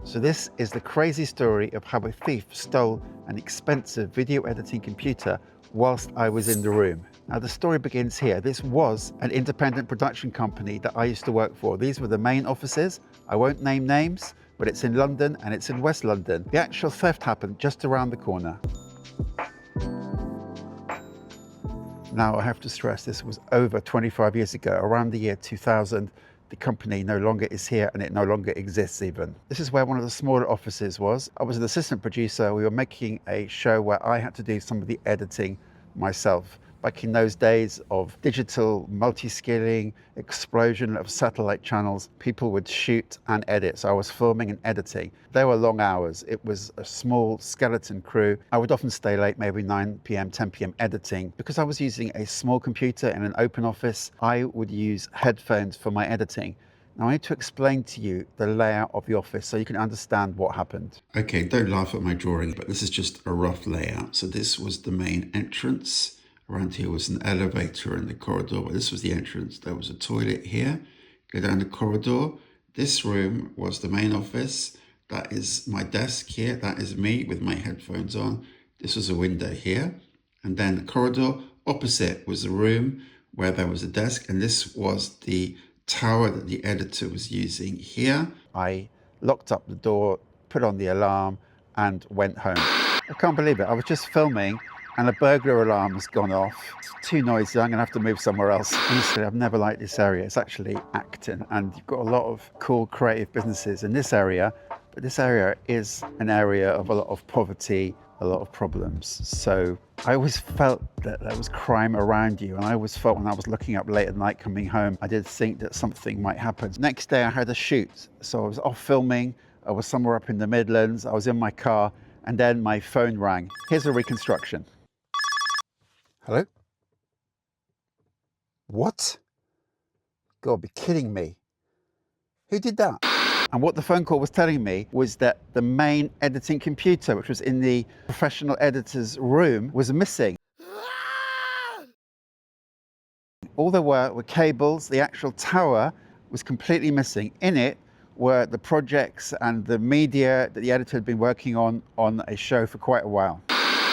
So this is the crazy story of how a thief stole an expensive video editing computer whilst I was in the room. Now the story begins here. This was an independent production company that I used to work for. These were the main offices. I won't name names, but it's in London and it's in West London. The actual theft happened just around the corner. Now I have to stress this was over 25 years ago, around the year 2000. The company no longer is here and it no longer exists even. This is where one of the smaller offices was. I was an assistant producer. We were making a show where I had to do some of the editing myself. Back in those days of digital multi-skilling, explosion of satellite channels, people would shoot and edit. So I was filming and editing. They were long hours. It was a small skeleton crew. I would often stay late, maybe 9 p.m, 10 p.m. editing. Because I was using a small computer in an open office, I would use headphones for my editing. Now I need to explain to you the layout of the office so you can understand what happened. Okay, don't laugh at my drawing, but this is just a rough layout. So this was the main entrance. Around here was an elevator in the corridor, but this was the entrance. There was a toilet here. Go down the corridor. This room was the main office. That is my desk here. That is me with my headphones on. This was a window here. And then the corridor opposite was the room where there was a desk. And this was the tower that the editor was using here. I locked up the door, put on the alarm, and went home. I can't believe it. I was just filming and a burglar alarm has gone off. It's too noisy, I'm gonna have to move somewhere else. Honestly, I've never liked this area. It's actually Acton, and you've got a lot of cool creative businesses in this area, but this area is an area of a lot of poverty, a lot of problems. So I always felt that there was crime around you, and I always felt when I was looking up late at night coming home, I did think that something might happen. Next day I had a shoot, so I was off filming. I was somewhere up in the Midlands, I was in my car, and then my phone rang. Here's a reconstruction. Hello? What? God, be kidding me. Who did that? And what the phone call was telling me was that the main editing computer, which was in the professional editor's room, was missing. All there were cables. The actual tower was completely missing. In it were the projects and the media that the editor had been working on a show for quite a while.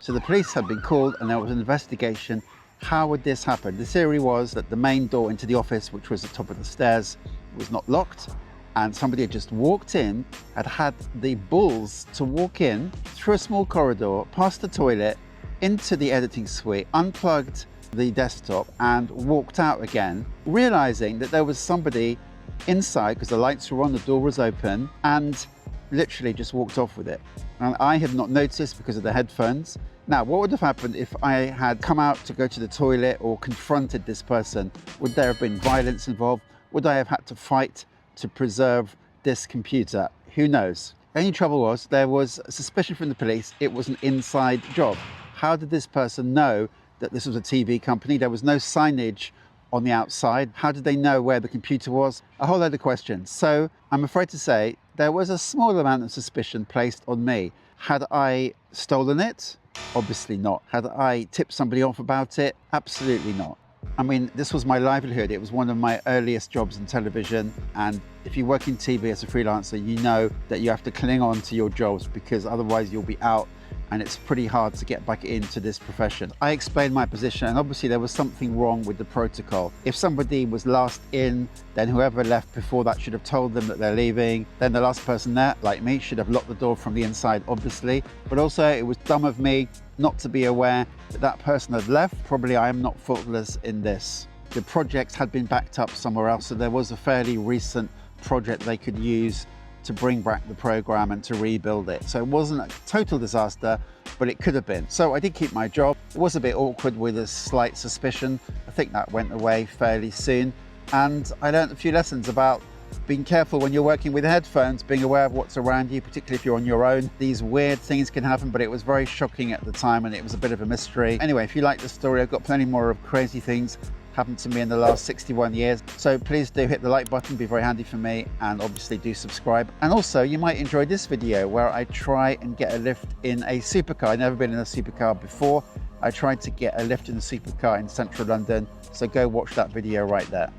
So the police had been called and there was an investigation. How would this happen? The theory was that the main door into the office, which was the top of the stairs, was not locked, and somebody had just walked in, had the balls to walk in through a small corridor, past the toilet, into the editing suite, unplugged the desktop and walked out again, realizing that there was somebody inside because the lights were on, the door was open, and literally just walked off with it. And I had not noticed because of the headphones. Now, what would have happened if I had come out to go to the toilet or confronted this person? Would there have been violence involved? Would I have had to fight to preserve this computer? Who knows? The only trouble was there was a suspicion from the police it was an inside job. How did this person know that this was a TV company? There was no signage on the outside. How did they know where the computer was? A whole load of questions. So I'm afraid to say there was a small amount of suspicion placed on me. Had I stolen it? Obviously not. Had I tipped somebody off about it? Absolutely not. I mean, this was my livelihood. It was one of my earliest jobs in television. And if you work in TV as a freelancer, you know that you have to cling on to your jobs because otherwise you'll be out and it's pretty hard to get back into this profession. I explained my position and obviously there was something wrong with the protocol. If somebody was last in, then whoever left before that should have told them that they're leaving. Then the last person there, like me, should have locked the door from the inside, obviously. But also it was dumb of me not to be aware that that person had left. Probably I am not faultless in this. The projects had been backed up somewhere else, so there was a fairly recent project they could use to bring back the program and to rebuild it. So it wasn't a total disaster, but it could have been. So I did keep my job. It was a bit awkward with a slight suspicion. I think that went away fairly soon. And I learned a few lessons about being careful when you're working with headphones, being aware of what's around you, particularly if you're on your own. These weird things can happen, but it was very shocking at the time and it was a bit of a mystery. Anyway, if you like the story, I've got plenty more of crazy things happened to me in the last 61 years. So please do hit the like button, be very handy for me, and obviously do subscribe. And also you might enjoy this video where I try and get a lift in a supercar. I've never been in a supercar before. I tried to get a lift in a supercar in central London. So go watch that video right there.